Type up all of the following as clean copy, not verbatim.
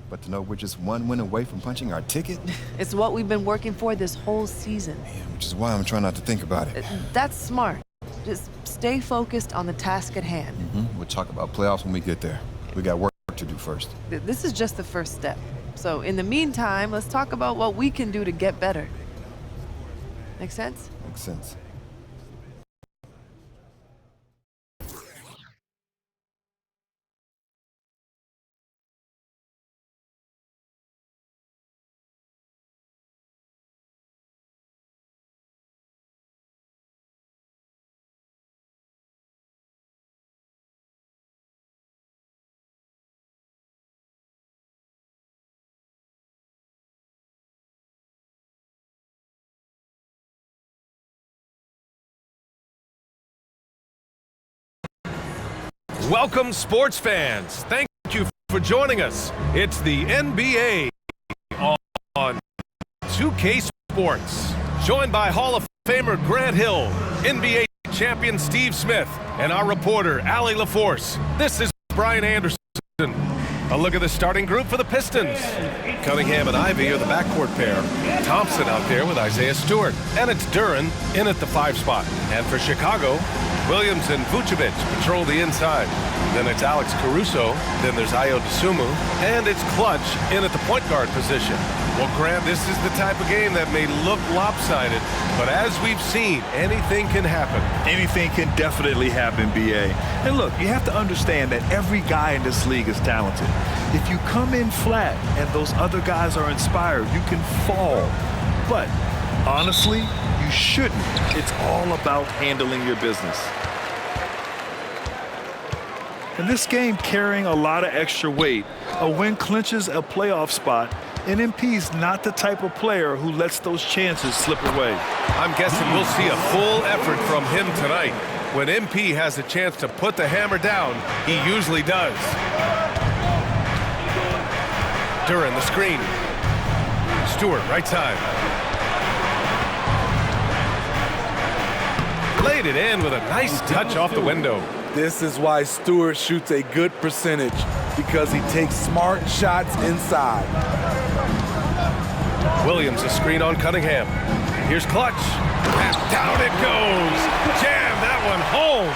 But to know we're just one win away from punching our ticket? It's what we've been working for this whole season. Yeah, which is why I'm trying not to think about it. That's smart. Just stay focused on the task at hand. We'll talk about playoffs when we get there. We got work to do first. This is just the first step. So in the meantime, let's talk about what we can do to get better. Make sense? Makes sense. Welcome, sports fans. Thank you for joining us. It's the NBA on 2K Sports. Joined by Hall of Famer Grant Hill, NBA champion Steve Smith, and our reporter, Allie LaForce. This is Brian Anderson. A look at the starting group for the Pistons. Cunningham and Ivy are the backcourt pair. Thompson out there with Isaiah Stewart. And it's Duren in at the 5 spot. And for Chicago, Williams and Vucevic patrol the inside. Then it's Alex Caruso. Then there's Ayo Dosunmu. And it's Clutch in at the point guard position. Well, Grant, this is the type of game that may look lopsided, but as we've seen, anything can happen. Anything can definitely happen, B.A. And look, you have to understand that every guy in this league is talented. If you come in flat and those other guys are inspired, you can fall. But honestly, you shouldn't. It's all about handling your business. In this game, carrying a lot of extra weight, a win clinches a playoff spot, and MP's not the type of player who lets those chances slip away. I'm guessing we'll see a full effort from him tonight. When MP has a chance to put the hammer down, he usually does. Duren, the screen. Stewart, right side. Laid it in with a nice touch off the window. This is why Stewart shoots a good percentage, because he takes smart shots inside. Williams, a screen on Cunningham. Here's Clutch. And down it goes. Jam that one home.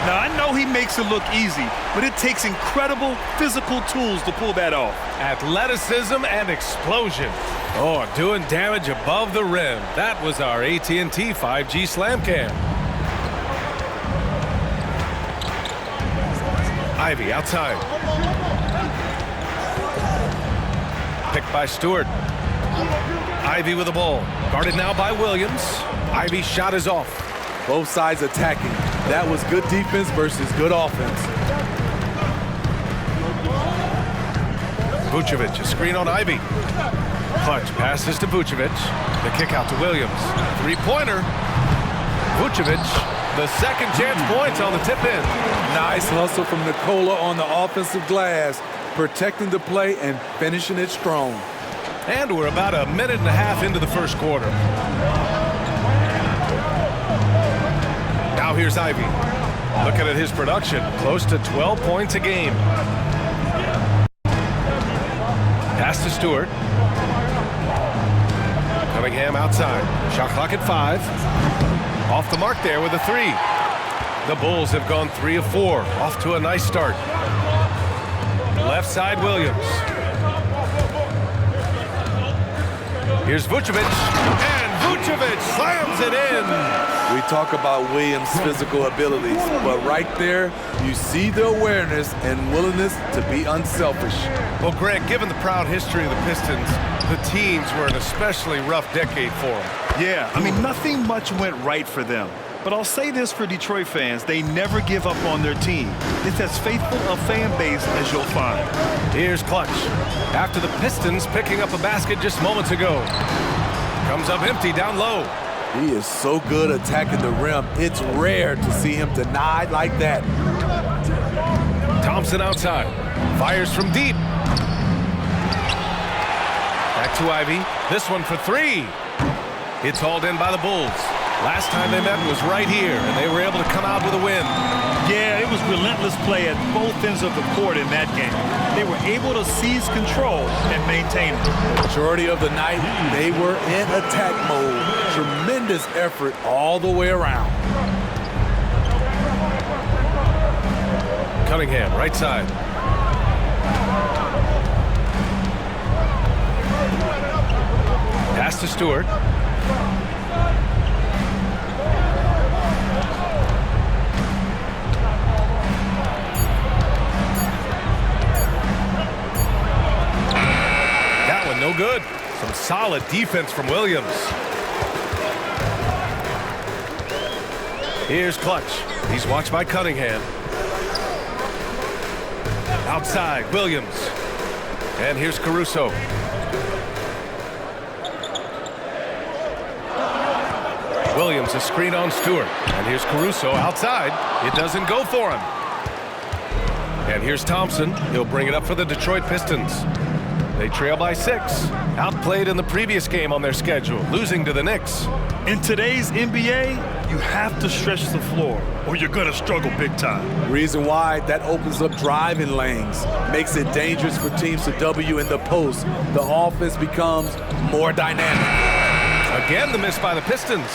Now, I know he makes it look easy, but it takes incredible physical tools to pull that off. Athleticism and explosion. Oh, doing damage above the rim. That was our AT&T 5G Slam Cam. Ivy outside. Picked by Stewart. Ivy with the ball. Guarded now by Williams. Ivy's shot is off. Both sides attacking. That was good defense versus good offense. Vucevic, a screen on Ivy. Clutch passes to Vucevic. The kick out to Williams. Three-pointer. Vucevic, the second chance points on the tip-in. Nice hustle from Nikola on the offensive glass, protecting the play and finishing it strong. And we're about a minute and a half into the first quarter. Now here's Ivy. Looking at his production, close to 12 points a game. Pass to Stewart. Cunningham outside. Shot clock at 5. Off the mark there with a 3. The Bulls have gone 3 of 4. Off to a nice start. Left side, Williams. Here's Vucevic, and Vucevic slams it in. We talk about Williams' physical abilities, but right there, you see the awareness and willingness to be unselfish. Well, Grant, given the proud history of the Pistons, the teens were an especially rough decade for them. Yeah, I mean, nothing much went right for them. But I'll say this for Detroit fans, they never give up on their team. It's as faithful a fan base as you'll find. Here's Clutch. After the Pistons picking up a basket just moments ago. Comes up empty down low. He is so good attacking the rim. It's rare to see him denied like that. Thompson outside. Fires from deep. Back to Ivy. This one for 3. It's hauled in by the Bulls. Last time they met was right here, and they were able to come out with a win. Yeah, it was relentless play at both ends of the court in that game. They were able to seize control and maintain it. Majority of the night, they were in attack mode. Tremendous effort all the way around. Cunningham, right side. Pass to Stewart. That one no good. Some solid defense from Williams. Here's Clutch. He's watched by Cunningham. Outside, Williams. And here's Caruso. Williams, a screen on Stewart. And here's Caruso outside. It doesn't go for him. And here's Thompson. He'll bring it up for the Detroit Pistons. They trail by 6. Outplayed in the previous game on their schedule, losing to the Knicks. In today's NBA, you have to stretch the floor or you're going to struggle big time. Reason why, that opens up driving lanes, makes it dangerous for teams to W in the post. The offense becomes more dynamic. Again, the miss by the Pistons.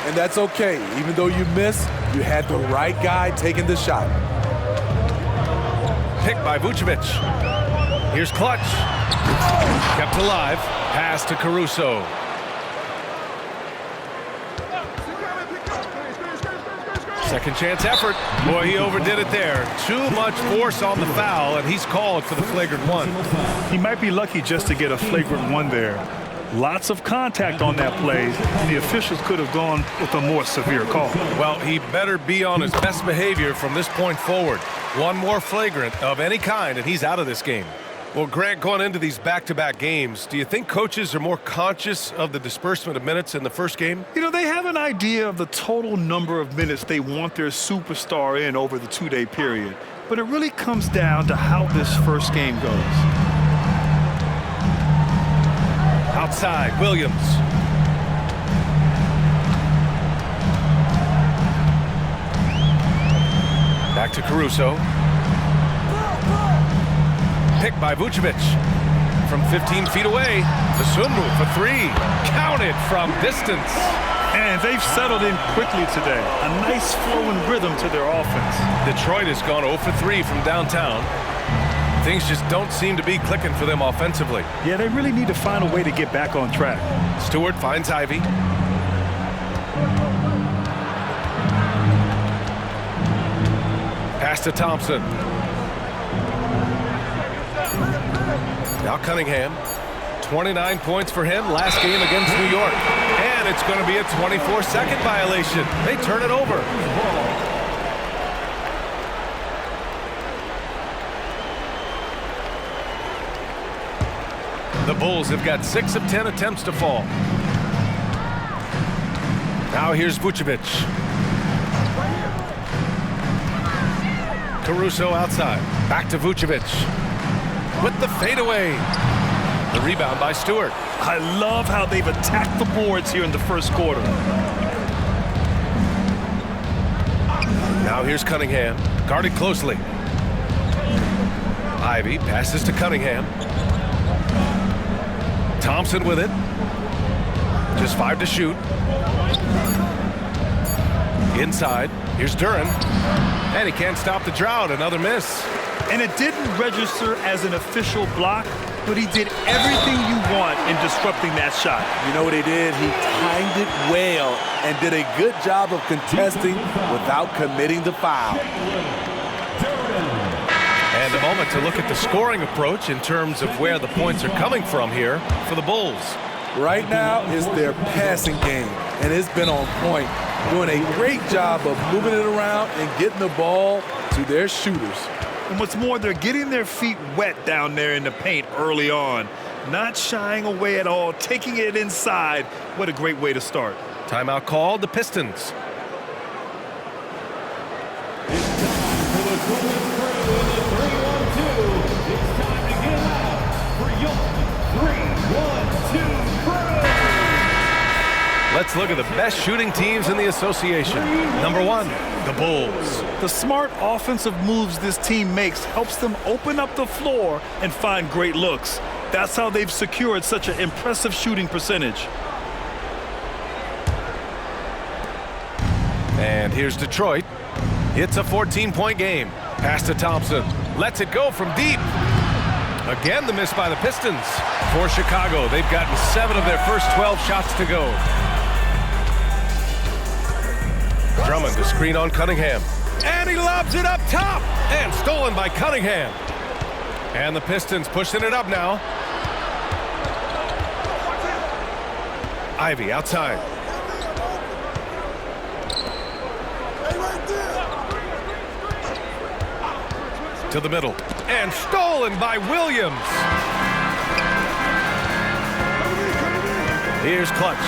And that's okay. Even though you miss, you had the right guy taking the shot. Picked by Vucevic. Here's Clutch. Kept alive. Pass to Caruso. Second chance effort. Boy, he overdid it there. Too much force on the foul, and he's called for the flagrant one. He might be lucky just to get a flagrant one there. Lots of contact on that play. The officials could have gone with a more severe call. Well, he better be on his best behavior from this point forward. One more flagrant of any kind, and he's out of this game. Well, Grant, going into these back-to-back games, do you think coaches are more conscious of the disbursement of minutes in the first game? You know, they have an idea of the total number of minutes they want their superstar in over the two-day period. But it really comes down to how this first game goes. Outside, Williams. Back to Caruso. Picked by Vucevic. From 15 feet away, the swim move for 3. Counted from distance. And they've settled in quickly today. A nice flowing rhythm to their offense. Detroit has gone 0 for 3 from downtown. Things just don't seem to be clicking for them offensively. Yeah, they really need to find a way to get back on track. Stewart finds Ivy. Pass to Thompson. Now Cunningham. 29 points for him last game against New York. And it's going to be a 24-second violation. They turn it over. The Bulls have got 6 of 10 attempts to fall. Now here's Vucevic. Caruso outside. Back to Vucevic. With the fadeaway. The rebound by Stewart. I love how they've attacked the boards here in the first quarter. Now here's Cunningham. Guarded closely. Ivy passes to Cunningham. Thompson with it. Just 5 to shoot. Inside. Here's Duren. And he can't stop the drought. Another miss. And it didn't register as an official block, but he did everything you want in disrupting that shot. You know what he did? He timed it well and did a good job of contesting without committing the foul. And a moment to look at the scoring approach in terms of where the points are coming from here for the Bulls. Right now is their passing game, and it's been on point. Doing a great job of moving it around and getting the ball to their shooters. And what's more, they're getting their feet wet down there in the paint early on. Not shying away at all, taking it inside. What a great way to start. Timeout called, the Pistons. Let's Let's look at the best shooting teams in the association. Number 1, the Bulls. The smart offensive moves this team makes helps them open up the floor and find great looks. That's how they've secured such an impressive shooting percentage. And here's Detroit. It's a 14-point game. Pass to Thompson. Lets it go from deep. Again, the miss by the Pistons. For Chicago, they've gotten 7 of their first 12 shots to go. Drummond to screen on Cunningham. And he lobs it up top. And stolen by Cunningham. And the Pistons pushing it up now. Ivy outside. To the middle. And stolen by Williams. Here's Clutch.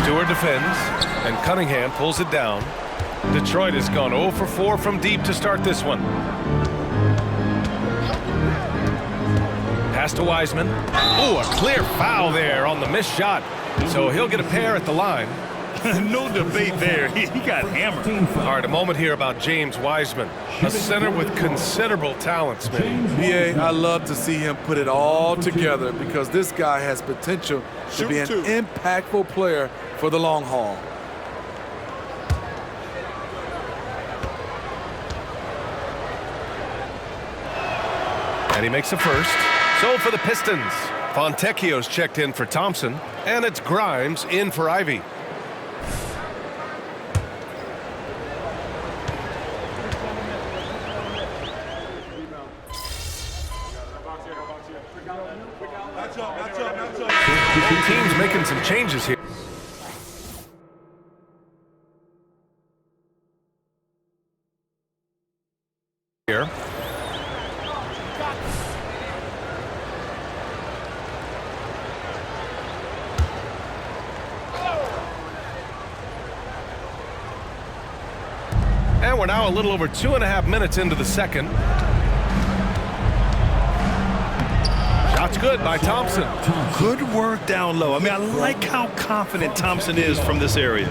Stewart defends. And Cunningham pulls it down. Detroit has gone 0 for 4 from deep to start this one. Pass to Wiseman. Ooh, a clear foul there on the missed shot. So he'll get a pair at the line. No debate there. He got hammered. All right, a moment here about James Wiseman, a center with considerable talent, Smith. BA, I love to see him put it all together because this guy has potential to be an impactful player for the long haul. And he makes a first. So for the Pistons, Fontecchio's checked in for Thompson, and it's Grimes in for Ivy. Team's making some changes here. And we're now a little over 2.5 minutes into the second. Shot's good by Thompson. Good work down low. I mean, I like how confident Thompson is from this area.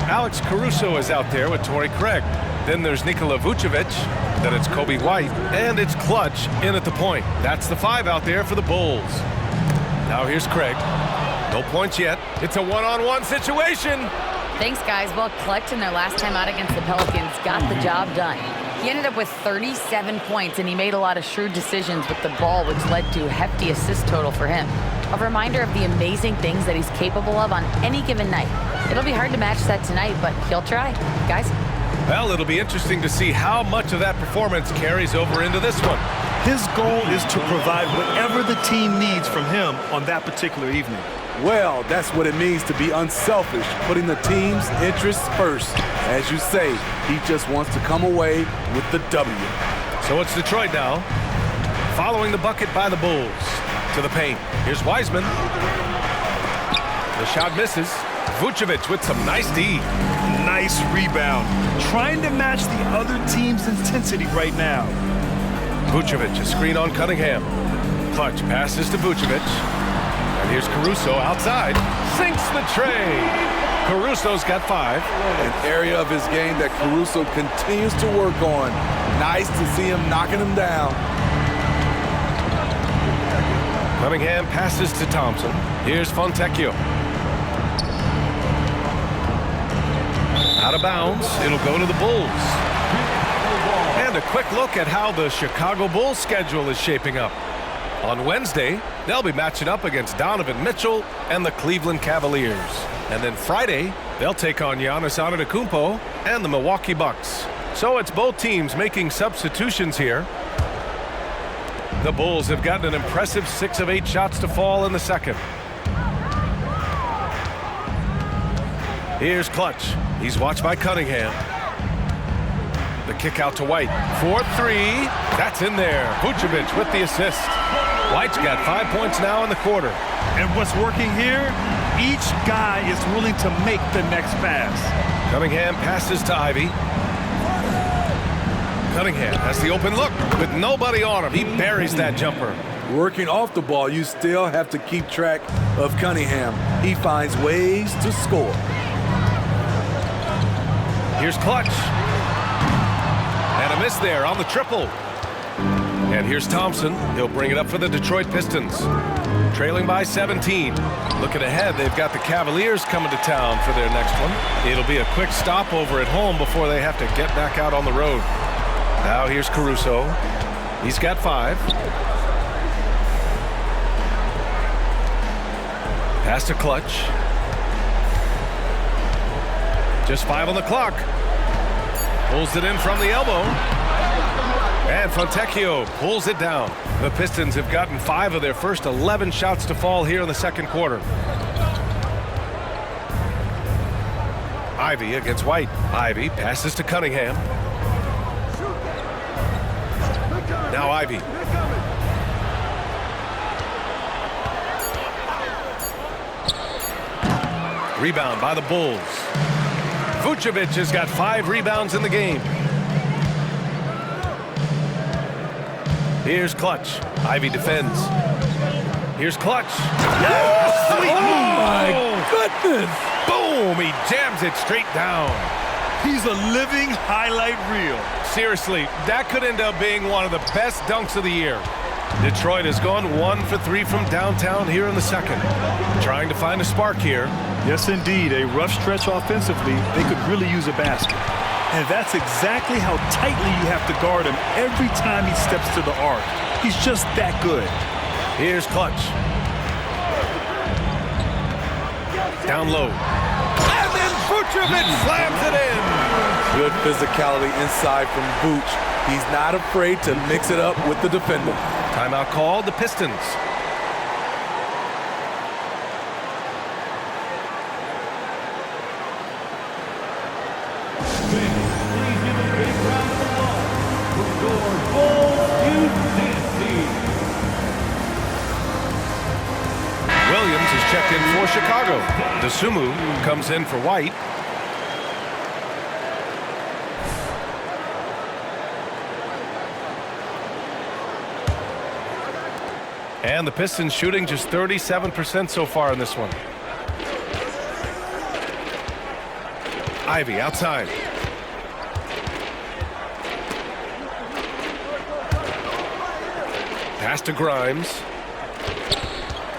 Alex Caruso is out there with Torrey Craig. Then there's Nikola Vucevic. Then it's Kobe White. And it's Clutch in at the point. That's the 5 out there for the Bulls. Now here's Craig. No points yet. It's a one-on-one situation. Thanks, guys. Well, Clutch in their last time out against the Pelicans got the job done. He ended up with 37 points, and he made a lot of shrewd decisions with the ball, which led to a hefty assist total for him. A reminder of the amazing things that he's capable of on any given night. It'll be hard to match that tonight, but he'll try. Guys? Well, it'll be interesting to see how much of that performance carries over into this one. His goal is to provide whatever the team needs from him on that particular evening. Well, that's what it means to be unselfish, putting the team's interests first. As you say, he just wants to come away with the W. So it's Detroit now, following the bucket by the Bulls. To the paint. Here's Wiseman. The shot misses. Vucevic with some nice D. Nice rebound. Trying to match the other team's intensity right now. Vucevic, a screen on Cunningham. Clutch passes to Vucevic. And here's Caruso outside. Sinks the tray. Caruso's got 5. An area of his game that Caruso continues to work on. Nice to see him knocking him down. Cunningham passes to Thompson. Here's Fontecchio. Out of bounds. It'll go to the Bulls. And a quick look at how the Chicago Bulls schedule is shaping up. On Wednesday, they'll be matching up against Donovan Mitchell and the Cleveland Cavaliers. And then Friday, they'll take on Giannis Antetokounmpo and the Milwaukee Bucks. So it's both teams making substitutions here. The Bulls have gotten an impressive 6 of 8 shots to fall in the second. Here's Clutch. He's watched by Cunningham. The kick out to White. 4-3. That's in there. Vucevic with the assist. White's got 5 points now in the quarter. And what's working here? Each guy is willing to make the next pass. Cunningham passes to Ivy. Cunningham has the open look with nobody on him. He buries that jumper. Working off the ball, you still have to keep track of Cunningham. He finds ways to score. Here's Clutch. And a miss there on the triple. And here's Thompson. He'll bring it up for the Detroit Pistons. Trailing by 17. Looking ahead, they've got the Cavaliers coming to town for their next one. It'll be a quick stopover at home before they have to get back out on the road. Now here's Caruso. He's got 5. Pass to Clutch. Just 5 on the clock. Pulls it in from the elbow. And Fontecchio pulls it down. The Pistons have gotten 5 of their first 11 shots to fall here in the second quarter. Ivy against White. Ivy passes to Cunningham. Now Ivy. Rebound by the Bulls. Vucevic has got 5 rebounds in the game. Here's Clutch. Ivy defends. Here's Clutch. Oh, my goodness! Boom! He jams it straight down. He's a living highlight reel. Seriously, that could end up being one of the best dunks of the year. Detroit has gone 1 for 3 from downtown here in the second. Trying to find a spark here. Yes, indeed. A rough stretch offensively. They could really use a basket. And that's exactly how tightly you have to guard him every time he steps to the arc. He's just that good. Here's Clutch. Down low. And then Vucevic slams it in. Good physicality inside from Vooch. He's not afraid to mix it up with the defender. Timeout called, the Pistons. Williams is checked in for Chicago. Dosunmu comes in for White. And the Pistons shooting just 37% so far in this one. Ivy outside. Pass to Grimes.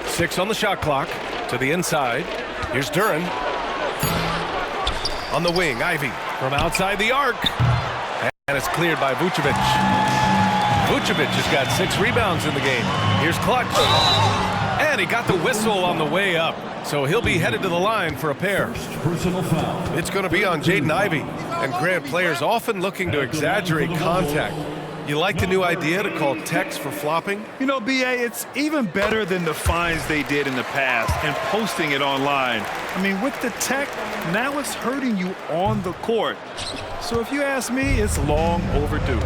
6 on the shot clock. To the inside. Here's Duren. On the wing, Ivy from outside the arc. And it's cleared by Vucevic. Vucevic has got 6 rebounds in the game. Here's Clutch. And he got the whistle on the way up. So he'll be headed to the line for a pair. Personal foul. It's going to be on Jaden Ivey. And Grant, players often looking to exaggerate contact. You like the new idea to call techs for flopping? You know, B.A., it's even better than the fines they did in the past and posting it online. I mean, with the tech, now it's hurting you on the court. So if you ask me, it's long overdue.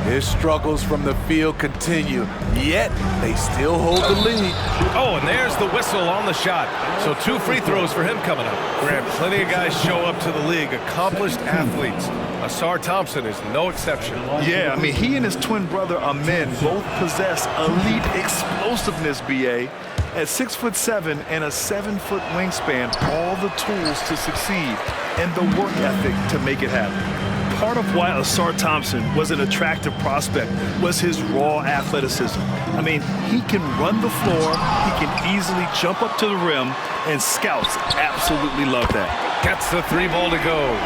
His struggles from the field continue, yet they still hold the lead. Oh, and there's the whistle on the shot. So 2 free throws for him coming up. Grant, plenty of guys show up to the league, accomplished athletes. Asar Thompson is no exception. Yeah, I mean, he and his twin brother Amin both possess elite explosiveness, B.A. At 6'7" and a 7-foot wingspan, all the tools to succeed and the work ethic to make it happen. Part of why Asar Thompson was an attractive prospect was his raw athleticism. I mean, he can run the floor, he can easily jump up to the rim, and scouts absolutely love that. Gets the 3 ball to go.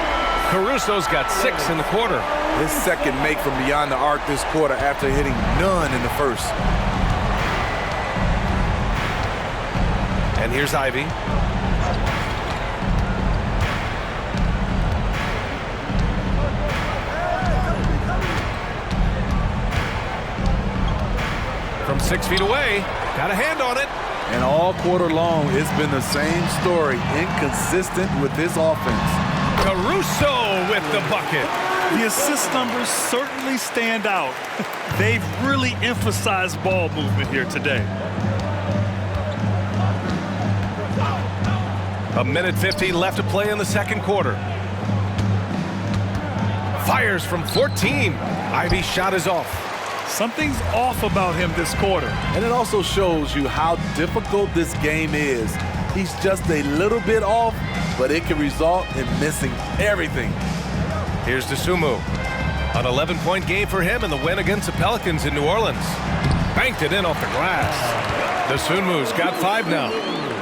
Caruso's got 6 in the quarter. His second make from beyond the arc this quarter after hitting none in the first. And here's Ivy. From 6 feet away, got a hand on it. And all quarter long, it's been the same story, inconsistent with his offense. Caruso with the bucket. The assist numbers certainly stand out. They've really emphasized ball movement here today. A minute 15 left to play in the second quarter. Fires from 14. Ivy's shot is off. Something's off about him this quarter. And it also shows you how difficult this game is. He's just a little bit off, but it can result in missing everything. Here's Dosunmu. An 11-point game for him in the win against the Pelicans in New Orleans. Banked it in off the glass. Dosunmu's got 5 now.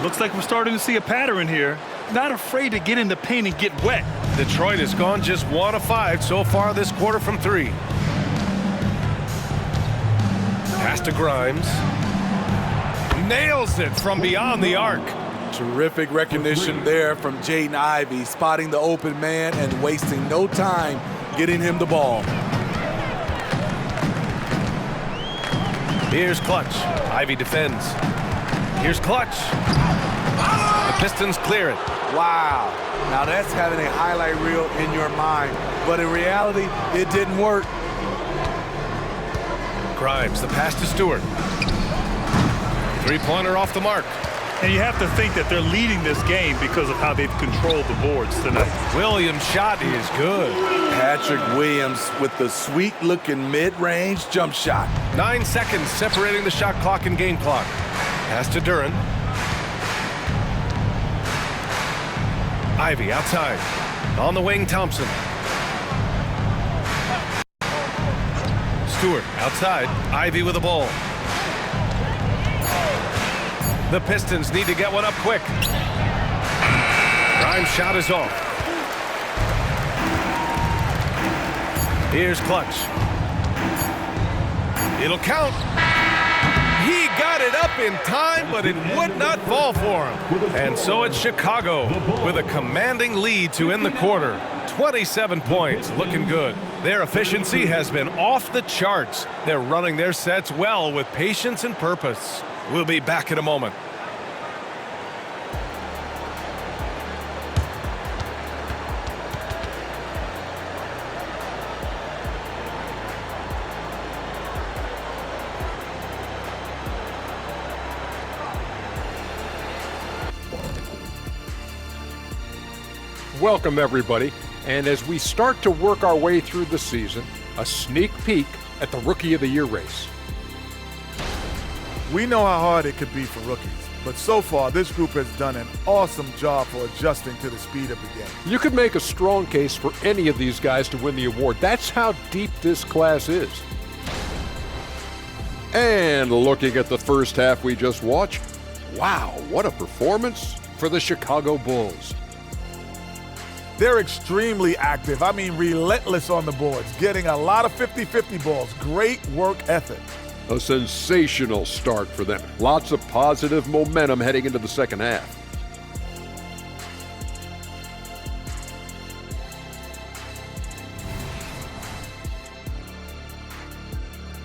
Looks like we're starting to see a pattern here. Not afraid to get in the paint and get wet. Detroit has gone just 1 of 5 so far this quarter from 3. Pass to Grimes. Nails it from beyond the arc. Terrific recognition there from Jaden Ivey, spotting the open man and wasting no time getting him the ball. Here's Clutch. Ivey defends. Here's Clutch. The Pistons clear it. Wow. Now that's having a highlight reel in your mind, but in reality, it didn't work. Grimes, the pass to Stewart. 3-pointer off the mark. And you have to think that they're leading this game because of how they've controlled the boards tonight. Williams' shot is good. Patrick Williams with the sweet-looking mid-range jump shot. 9 seconds separating the shot clock and game clock. Pass to Duren. Ivey outside. On the wing, Thompson. Stewart outside. Ivey with the ball. The Pistons need to get one up quick. Grimes' shot is off. Here's Clutch. It'll count. He got it up in time, but it would not fall for him. And so it's Chicago with a commanding lead to end the quarter. 27 points, looking good. Their efficiency has been off the charts. They're running their sets well with patience and purpose. We'll be back in a moment. Welcome, everybody. And as we start to work our way through the season, a sneak peek at the Rookie of the Year race. We know how hard it could be for rookies, but so far this group has done an awesome job for adjusting to the speed of the game. You could make a strong case for any of these guys to win the award. That's how deep this class is. And looking at the first half we just watched, wow, what a performance for the Chicago Bulls. They're extremely active. I mean, relentless on the boards, getting a lot of 50-50 balls. Great work ethic. A sensational start for them. Lots of positive momentum heading into the second half.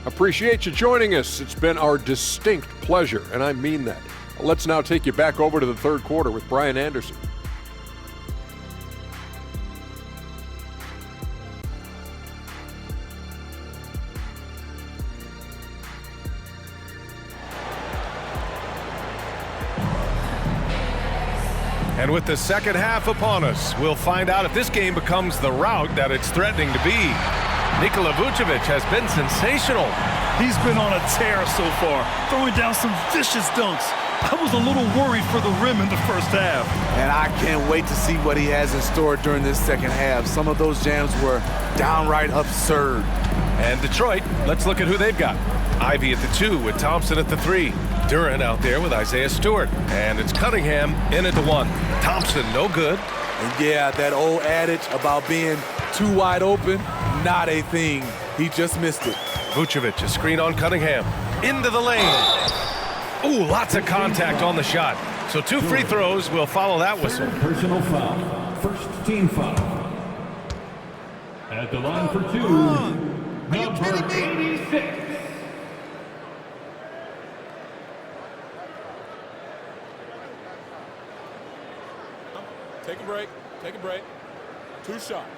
Appreciate you joining us. It's been our distinct pleasure, and I mean that. Let's now take you back over to the third quarter with Brian Anderson. And with the second half upon us, we'll find out if this game becomes the rout that it's threatening to be. Nikola Vucevic has been sensational. He's been on a tear so far, throwing down some vicious dunks. I was a little worried for the rim in the first half. And I can't wait to see what he has in store during this second half. Some of those jams were downright absurd. And Detroit, let's look at who they've got. Ivey at the 2 with Thompson at the 3. Duren out there with Isaiah Stewart. And it's Cunningham in at the 1. Thompson, no good. And yeah, that old adage about being too wide open, not a thing. He just missed it. Vucevic, a screen on Cunningham. Into the lane. Ooh, lots of contact on the shot. So 2 free throws will follow that whistle. Personal foul. First team foul. At the line for 2, number 86. Take a break. Take a break. 2 shots.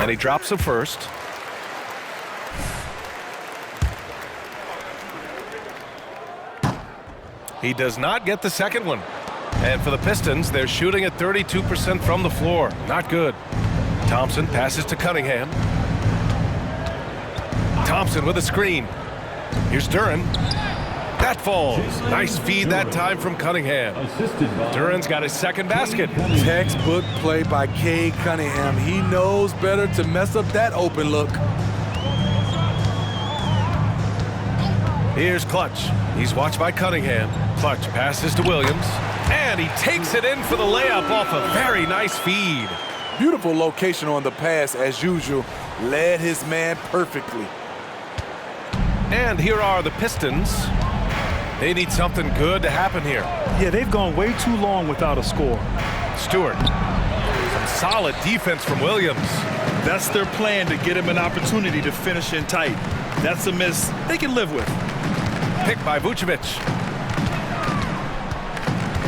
And he drops the first. He does not get the second one. And for the Pistons, they're shooting at 32% from the floor. Not good. Thompson passes to Cunningham. Thompson with a screen. Here's Duren. That falls. Nice feed that time from Cunningham. Duren's got his second basket. Textbook play by Cade Cunningham. He knows better to mess up that open look. Here's Clutch. He's watched by Cunningham. Clutch passes to Williams. And he takes it in for the layup off a very nice feed. Beautiful location on the pass as usual. Led his man perfectly. And here are the Pistons. They need something good to happen here. Yeah, they've gone way too long without a score. Stewart. Some solid defense from Williams. That's their plan, to get him an opportunity to finish in tight. That's a miss they can live with. Picked by Vucevic.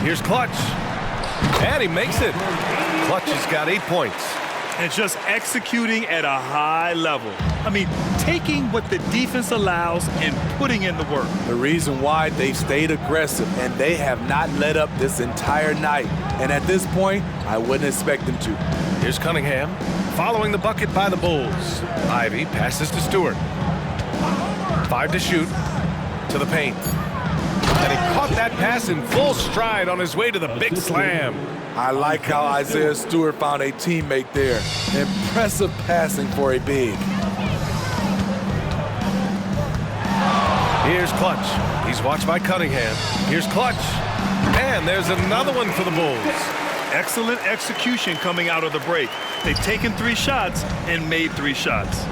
Here's Clutch. And he makes it. Clutch has got 8 points. And just executing at a high level. I mean, taking what the defense allows and putting in the work. The reason why they've stayed aggressive and they have not let up this entire night. And at this point, I wouldn't expect them to. Here's Cunningham following the bucket by the Bulls. Ivy passes to Stewart. 5 to shoot. To the paint. And he caught that pass in full stride on his way to the big slam. I like how Isaiah Stewart found a teammate there. Impressive passing for a big. Here's Clutch. He's watched by Cunningham. Here's Clutch. And there's another one for the Bulls. Excellent execution coming out of the break. They've taken 3 shots and made 3 shots.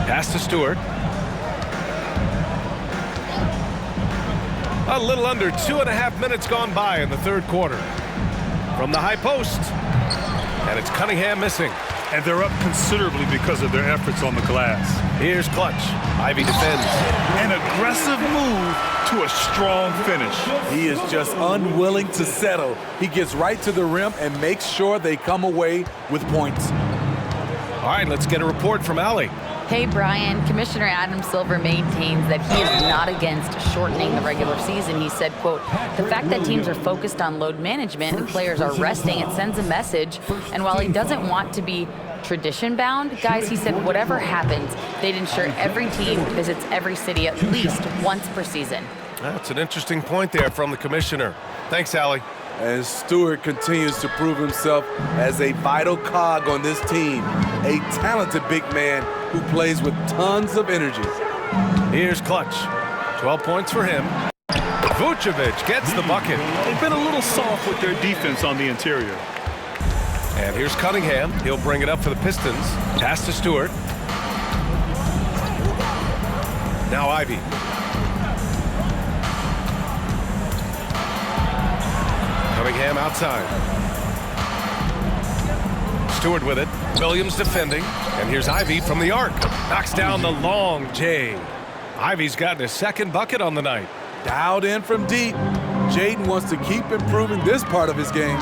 Pass to Stewart. A little under 2.5 minutes gone by in the third quarter. From the high post. And it's Cunningham missing. And they're up considerably because of their efforts on the glass. Here's Clutch. Ivy defends. An aggressive move to a strong finish. He is just unwilling to settle. He gets right to the rim and makes sure they come away with points. All right, let's get a report from Allie. Hey, Brian, Commissioner Adam Silver maintains that he is not against shortening the regular season. He said, quote, the fact that teams are focused on load management and players are resting, it sends a message. And while he doesn't want to be tradition bound, guys, he said whatever happens, they'd ensure every team visits every city at least once per season. That's an interesting point there from the commissioner. Thanks, Allie. And Stewart continues to prove himself as a vital cog on this team. A talented big man who plays with tons of energy. Here's Clutch. 12 points for him. Vucevic gets the bucket. They've been a little soft with their defense on the interior. And here's Cunningham. He'll bring it up for the Pistons. Pass to Stewart. Now Ivy. Cunningham outside. Stewart with it. Williams defending. And here's Ivy from the arc. Knocks down the long J. Ivy's gotten his second bucket on the night. Dialed in from deep. Jaden wants to keep improving this part of his game.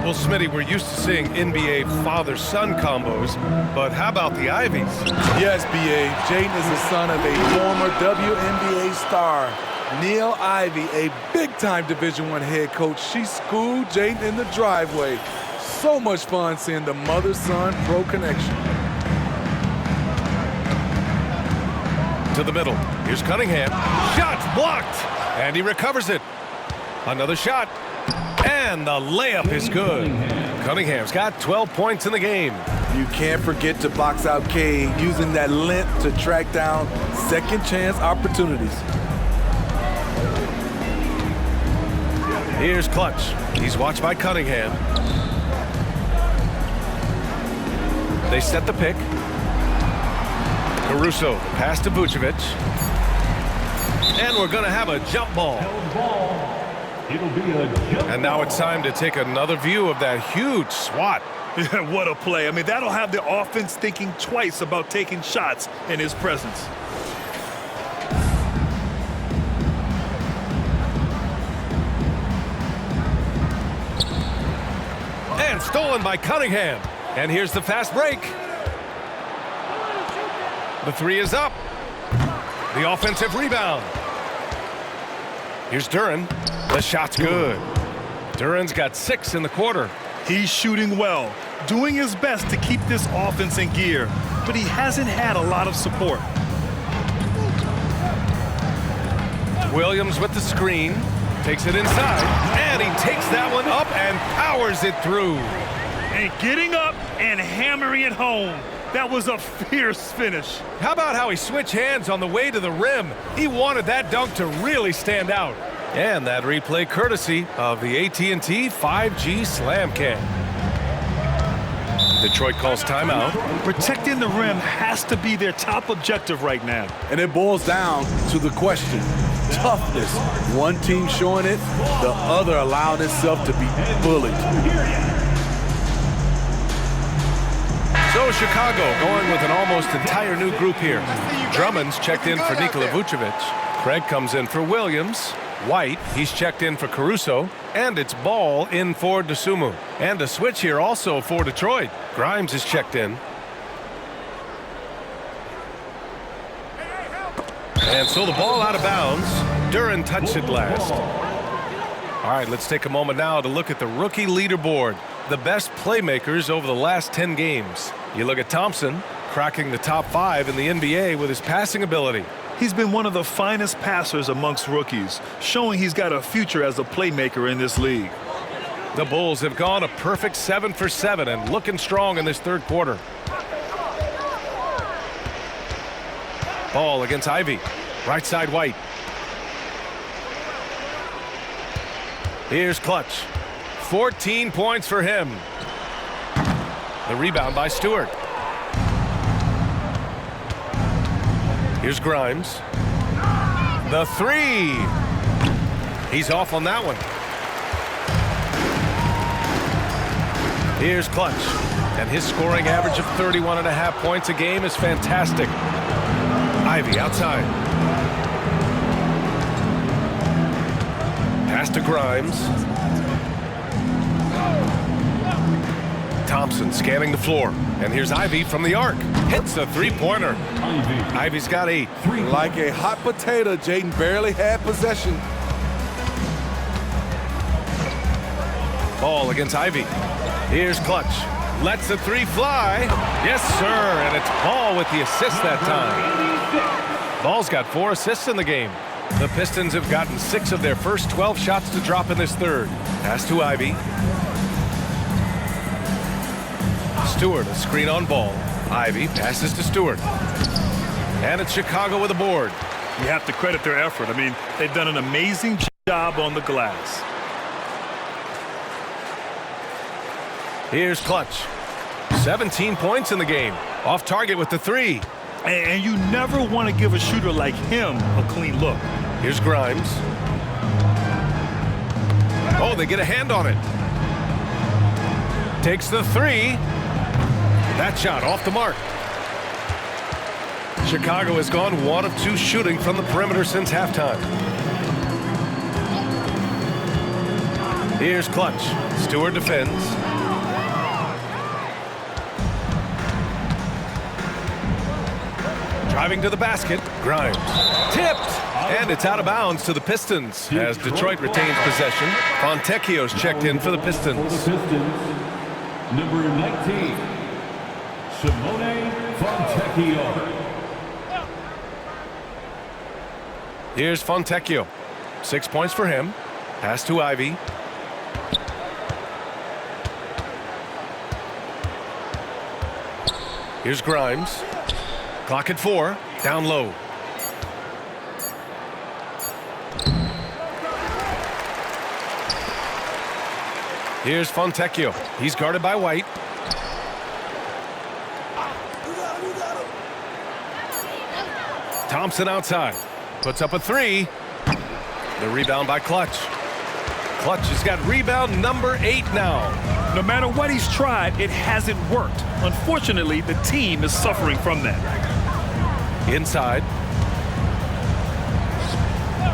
Well, Smitty, we're used to seeing NBA father-son combos, but how about the Ivies? Yes, B.A. Jaden is the son of a former WNBA star, Neil Ivy, a big-time Division I head coach. She schooled Jaden in the driveway. So much fun seeing the mother-son pro connection. To the middle. Here's Cunningham. Shot's blocked, and he recovers it. Another shot, and the layup is good. Cunningham's got 12 points in the game. You can't forget to box out Cade, using that length to track down second chance opportunities. Here's Clutch. He's watched by Cunningham. They set the pick. Caruso, pass to Vucevic. And we're going to have a jump ball. And now it's time to take another view of that huge swat. What a play. I mean, that'll have the offense thinking twice about taking shots in his presence. And stolen by Cunningham. And here's the fast break. The three is up. The offensive rebound. Here's Duren. The shot's good. Duran's got 6 in the quarter. He's shooting well, doing his best to keep this offense in gear, but he hasn't had a lot of support. Williams with the screen, takes it inside, and he takes that one up and powers it through. And getting up and hammering it home. That was a fierce finish. How about how he switched hands on the way to the rim? He wanted that dunk to really stand out. And that replay courtesy of the AT&T 5G Slam Cam. Detroit calls timeout. Protecting the rim has to be their top objective right now. And it boils down to the question. Toughness. One team showing it, the other allowing itself to be bullied. So Chicago going with an almost entire new group here. Drummond's checked in for Nikola Vucevic. Craig comes in for Williams. White, he's checked in for Caruso. And it's Ball in for Dosunmu. And a switch here also for Detroit. Grimes is checked in. And so the ball out of bounds. Duran touched it last. All right, let's take a moment now to look at the rookie leaderboard. The best playmakers over the last 10 games. You look at Thompson, cracking the top 5 in the NBA with his passing ability. He's been one of the finest passers amongst rookies, showing he's got a future as a playmaker in this league. The Bulls have gone a perfect 7 for 7 and looking strong in this third quarter. Ball against Ivy. Right side White. Here's Clutch. 14 points for him. The rebound by Stewart. Here's Grimes. The 3. He's off on that one. Here's Clutch. And his scoring average of 31.5 points a game is fantastic. Ivy outside. Pass to Grimes. Thompson scanning the floor. And here's Ivy from the arc. Hits a three-pointer. Ivy's got 8. Like a hot potato, Jaden barely had possession. Ball against Ivy. Here's Clutch. Lets the 3 fly. Yes, sir. And it's Ball with the assist that time. Ball's got 4 assists in the game. The Pistons have gotten 6 of their first 12 shots to drop in this third. Pass to Ivy. Stewart, a screen on Ball. Ivy passes to Stewart. And it's Chicago with a board. You have to credit their effort. I mean, they've done an amazing job on the glass. Here's Clutch. 17 points in the game. Off target with the 3. And you never want to give a shooter like him a clean look. Here's Grimes. Oh, they get a hand on it. Takes the 3. That shot off the mark. Chicago has gone 1 of 2 shooting from the perimeter since halftime. Here's Clutch. Stewart defends. Driving to the basket. Grimes. Tipped. And it's out of bounds to the Pistons as Detroit retains possession. Fontecchio's checked in for the Pistons. Number 19, Simone Fontecchio. Here's Fontecchio. 6 points for him. Pass to Ivy. Here's Grimes. Clock at 4. Down low. Here's Fontecchio. He's guarded by White. Thompson outside. Puts up a 3. The rebound by Clutch. Clutch has got rebound number 8 now. No matter what he's tried, it hasn't worked. Unfortunately, the team is suffering from that. Inside.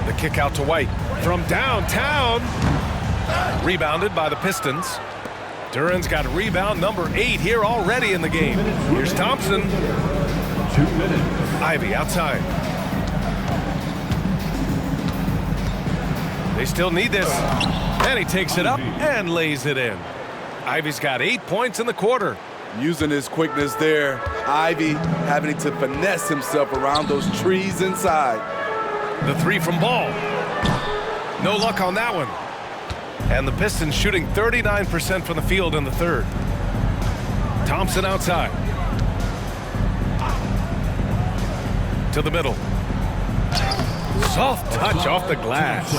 The kick out to White. From downtown. Rebounded by the Pistons. Duran's got rebound number 8 here already in the game. Here's Thompson. 2 minutes. Ivy outside. They still need this. And he takes it up and lays it in. Ivy's got 8 points in the quarter. Using his quickness there, Ivy having to finesse himself around those trees inside. The three from Ball. No luck on that one. And the Pistons shooting 39% from the field in the third. Thompson outside. To the middle. Soft touch off the glass.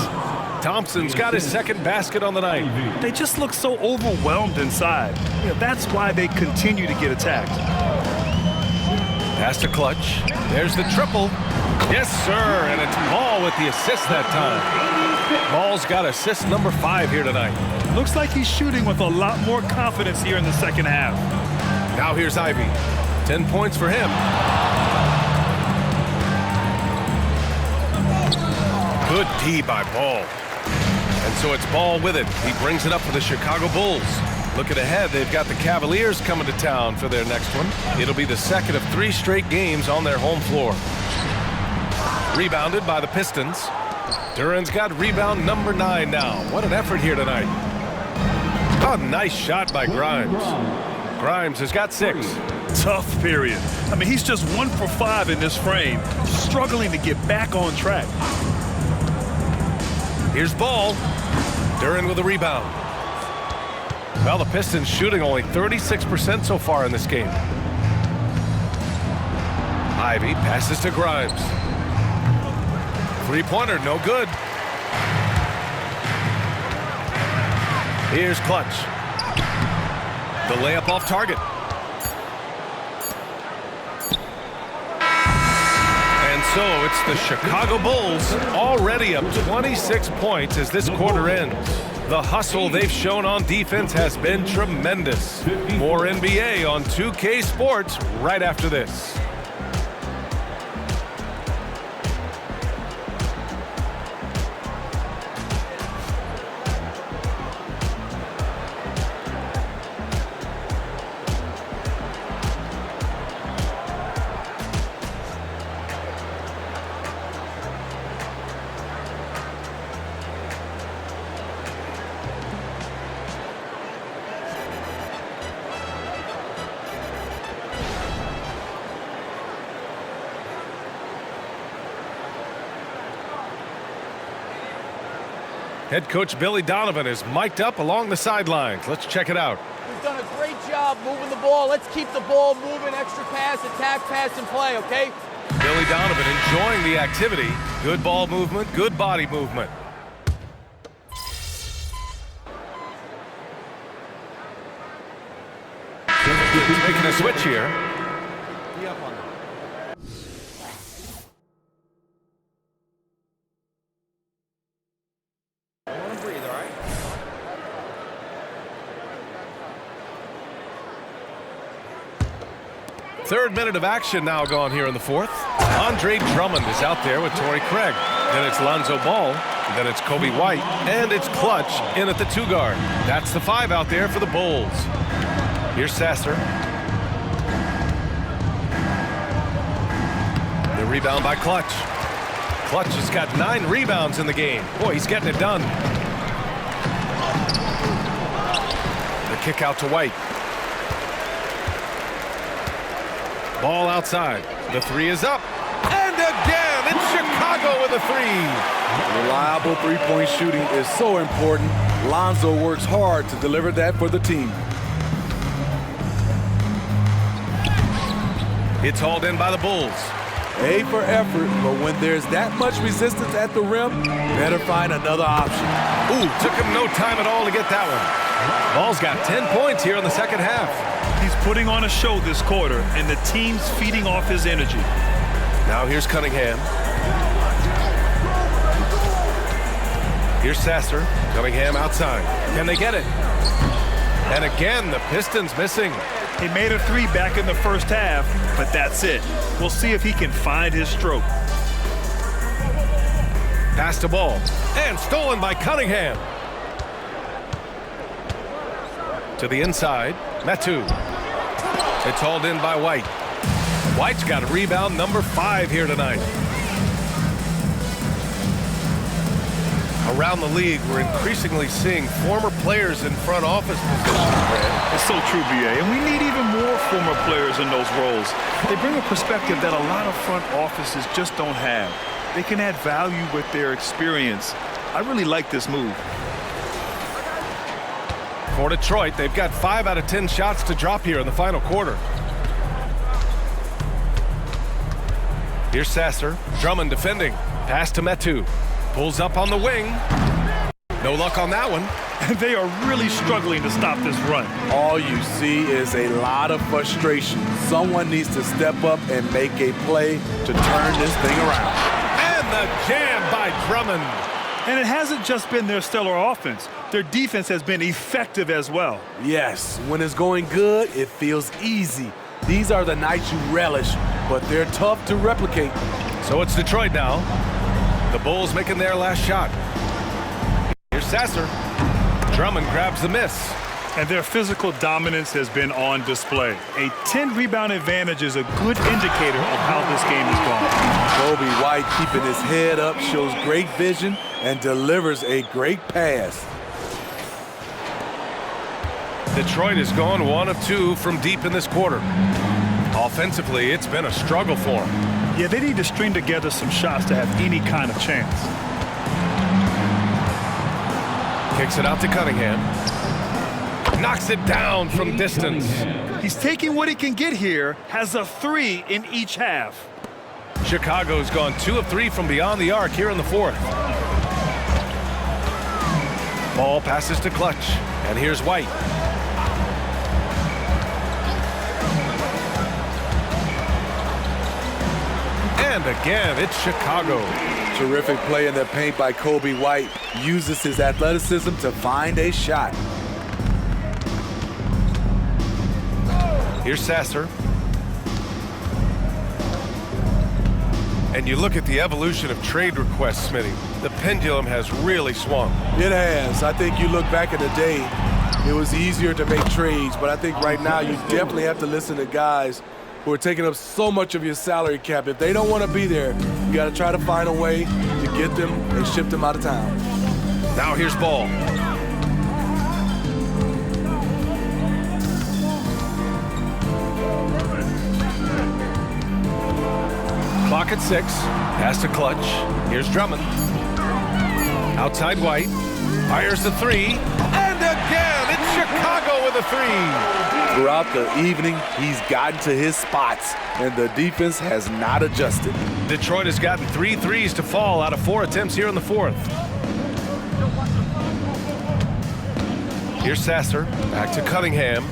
Thompson's got his second basket on the night. They just look so overwhelmed inside. Yeah, that's why they continue to get attacked. Pass to Clutch. There's the triple. Yes, sir, and it's Ball with the assist that time. Ball's got assist number 5 here tonight. Looks like he's shooting with a lot more confidence here in the second half. Now here's Ivy. 10 points for him. Good D by Ball. And so it's Ball with it. He brings it up for the Chicago Bulls. Looking ahead, they've got the Cavaliers coming to town for their next one. It'll be the second of 3 straight games on their home floor. Rebounded by the Pistons. Duran's got rebound number 9 now. What an effort here tonight. Oh, nice shot by Grimes. Grimes has got 6. Tough period. I mean, he's just 1 for 5 in this frame, struggling to get back on track. Here's Ball. Duran with a rebound. Well, the Pistons shooting only 36% so far in this game. Ivy passes to Grimes. Three-pointer, no good. Here's Clutch. The layup off target. And so it's the Chicago Bulls already up 26 points as this quarter ends. The hustle they've shown on defense has been tremendous. More NBA on 2K Sports right after this. Head coach Billy Donovan is mic'd up along the sidelines. Let's check it out. We've done a great job moving the ball. Let's keep the ball moving, extra pass, attack, pass, and play, okay? Billy Donovan enjoying the activity. Good ball movement, good body movement. Making a switch here. Third minute of action now gone here in the fourth. Andre Drummond is out there with Torrey Craig. Then it's Lonzo Ball. Then it's Kobe White. And it's Clutch in at the 2 guard. That's the 5 out there for the Bulls. Here's Sasser. The rebound by Clutch. Clutch has got 9 rebounds in the game. Boy, he's getting it done. The kick out to White. Ball outside. The 3 is up. And again, it's Chicago with a 3. Reliable three-point shooting is so important. Lonzo works hard to deliver that for the team. It's hauled in by the Bulls. A for effort, but when there's that much resistance at the rim, better find another option. Ooh, took him no time at all to get that one. Ball's got 10 points here in the second half. He's putting on a show this quarter, and the team's feeding off his energy. Now here's Cunningham. Here's Sasser. Cunningham outside. Can they get it? And again, the Pistons missing. He made a 3 back in the first half, but that's it. We'll see if he can find his stroke. Pass to Ball. And stolen by Cunningham. To the inside. Metu. It's hauled in by White. White's got a rebound number 5 here tonight. Around the league, we're increasingly seeing former players in front office positions, Brad. It's so true, B.A., and we need even more former players in those roles. They bring a perspective that a lot of front offices just don't have. They can add value with their experience. I really like this move. For Detroit, they've got 5 out of 10 shots to drop here in the final quarter. Here's Sasser. Drummond defending. Pass to Metu. Pulls up on the wing. No luck on that one. And they are really struggling to stop this run. All you see is a lot of frustration. Someone needs to step up and make a play to turn this thing around. And the jam by Drummond. And it hasn't just been their stellar offense. Their defense has been effective as well. Yes, when it's going good, it feels easy. These are the nights you relish, but they're tough to replicate. So it's Detroit now. The Bulls making their last shot. Here's Sasser. Drummond grabs the miss. And their physical dominance has been on display. A 10-rebound advantage is a good indicator of how this game is going. Kobe White keeping his head up, shows great vision, and delivers a great pass. Detroit has gone 1 of 2 from deep in this quarter. Offensively, it's been a struggle for them. Yeah, they need to string together some shots to have any kind of chance. Kicks it out to Cunningham. Knocks it down from distance. He's taking what he can get here, has a 3 in each half. Chicago's gone 2 of 3 from beyond the arc here in the fourth. Ball passes to Clutch, and here's White. And again, it's Chicago. Terrific play in the paint by Kobe White. Uses his athleticism to find a shot. Here's Sasser. And you look at the evolution of trade requests, Smitty. The pendulum has really swung. It has. I think you look back in the day, it was easier to make trades, but I think right now you definitely have to listen to guys who are taking up so much of your salary cap. If they don't want to be there, you got to try to find a way to get them and ship them out of town. Now here's Ball. Clock at 6. Pass to Clutch. Here's Drummond. Outside White. Fires the 3. And again, it's Chicago with a 3. Throughout the evening, he's gotten to his spots, and the defense has not adjusted. Detroit has gotten 3 threes to fall out of 4 attempts here in the fourth. Here's Sasser. Back to Cunningham.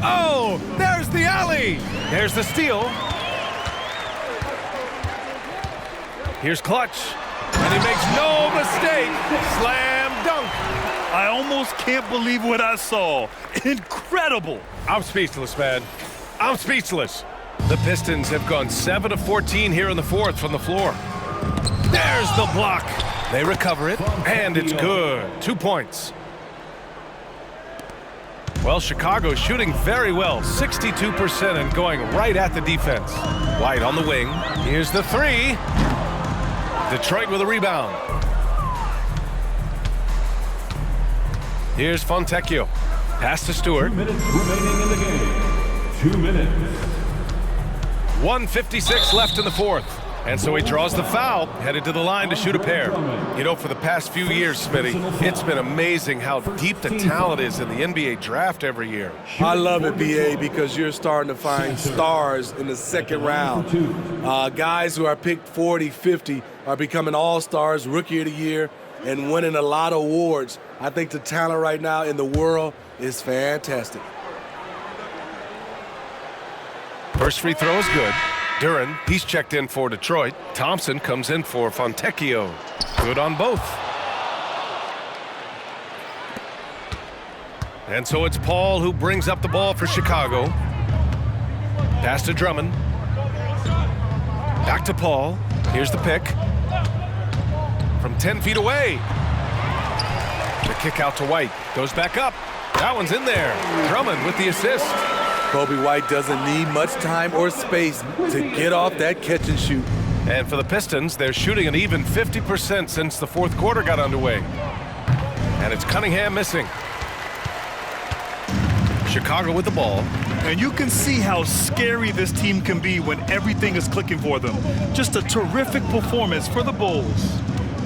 Oh, there's the alley. There's the steal. Here's Clutch. And he makes no mistake. Slam dunk. I almost can't believe what I saw. Incredible. I'm speechless, man. I'm speechless. The Pistons have gone 7 of 14 here in the fourth from the floor. There's the block. They recover it, and it's good. 2 points. Well, Chicago's shooting very well, 62% and going right at the defense. White on the wing. Here's the 3. Detroit with a rebound. Here's Fontecchio. Pass to Stewart. 2 minutes remaining in the game. 2 minutes. 1:56 left in the fourth. And so he draws the foul, headed to the line to shoot a pair. You know, for the past few years, Smitty, it's been amazing how deep the talent is in the NBA draft every year. I love it, BA, because you're starting to find stars in the second round. Guys who are picked 40, 50 are becoming all-stars, rookie of the year, and winning a lot of awards. I think the talent right now in the world is fantastic. First free throw is good. Duran, he's checked in for Detroit. Thompson comes in for Fontecchio. Good on both. And so it's Paul who brings up the ball for Chicago. Pass to Drummond. Back to Paul. Here's the pick. From 10 feet away. The kick out to White. Goes back up. That one's in there. Drummond with the assist. Kobe White doesn't need much time or space to get off that catch and shoot. And for the Pistons, they're shooting an even 50% since the fourth quarter got underway. And it's Cunningham missing. Chicago with the ball. And you can see how scary this team can be when everything is clicking for them. Just a terrific performance for the Bulls.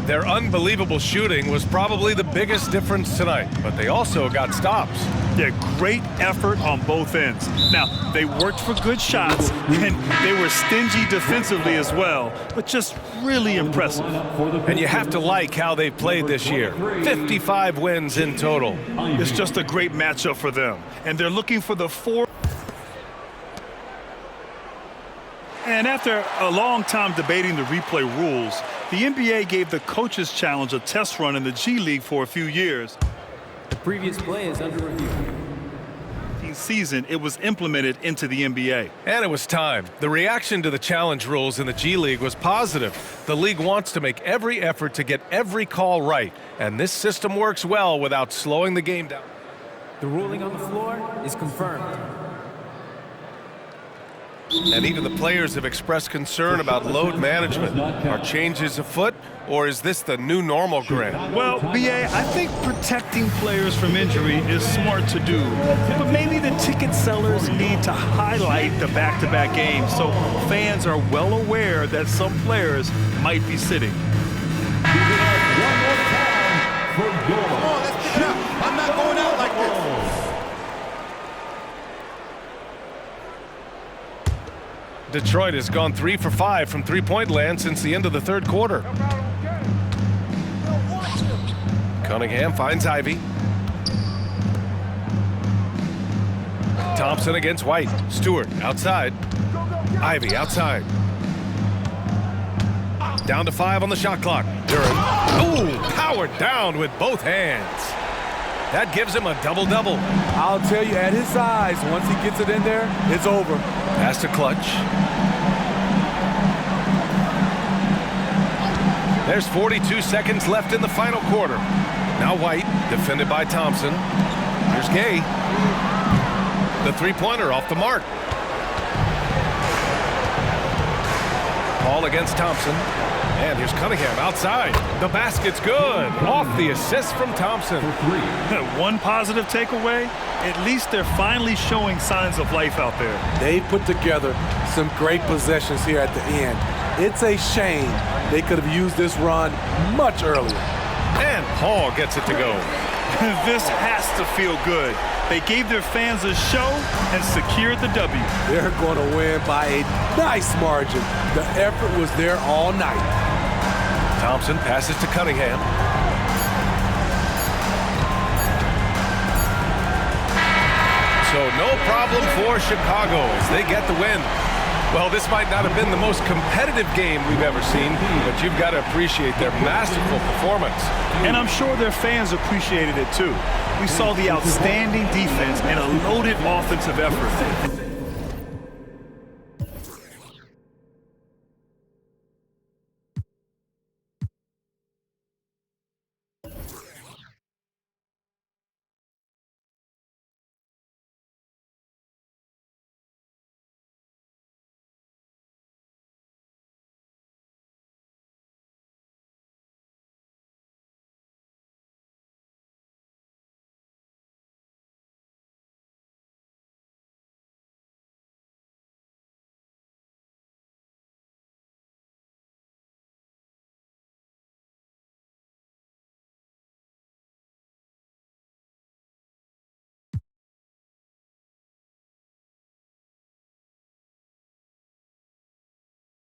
Their unbelievable shooting was probably the biggest difference tonight, but they also got stops. Yeah, great effort on both ends. Now, they worked for good shots, and they were stingy defensively as well, but just really impressive. And you have to like how they played this year. 55 wins in total. It's just a great matchup for them, and they're looking for the fourth. And after a long time debating the replay rules, the NBA gave the Coaches Challenge a test run in the G League for a few years. The previous play is under review. Season, it was implemented into the NBA. And it was time. The reaction to the challenge rules in the G League was positive. The league wants to make every effort to get every call right, and this system works well without slowing the game down. The ruling on the floor is confirmed. And even the players have expressed concern about load management. Are changes afoot, or is this the new normal, Grant? Well, BA, I think protecting players from injury is smart to do. But maybe the ticket sellers need to highlight the back-to-back games so fans are well aware that some players might be sitting. Come on, let's pick it up. I'm not going out like this. Detroit has gone 3 for 5 from three-point land since the end of the third quarter. Cunningham finds Ivy. Thompson against White. Stewart outside. Ivy outside. Down to 5 on the shot clock. Durham. Ooh, powered down with both hands. That gives him a double-double. I'll tell you, at his size, once he gets it in there, it's over. Pass to Clutch. There's 42 seconds left in the final quarter. Now White, defended by Thompson. Here's Gay. The three-pointer off the mark. Ball against Thompson. And here's Cunningham outside. The basket's good. Off the assist from Thompson. One positive takeaway, at least they're finally showing signs of life out there. They put together some great possessions here at the end. It's a shame they could have used this run much earlier. And Paul gets it to go. This has to feel good. They gave their fans a show and secured the W. They're going to win by a nice margin. The effort was there all night. Thompson passes to Cunningham. So no problem for Chicago as they get the win. Well, this might not have been the most competitive game we've ever seen, but you've got to appreciate their masterful performance. And I'm sure their fans appreciated it too. We saw the outstanding defense and a loaded offensive effort.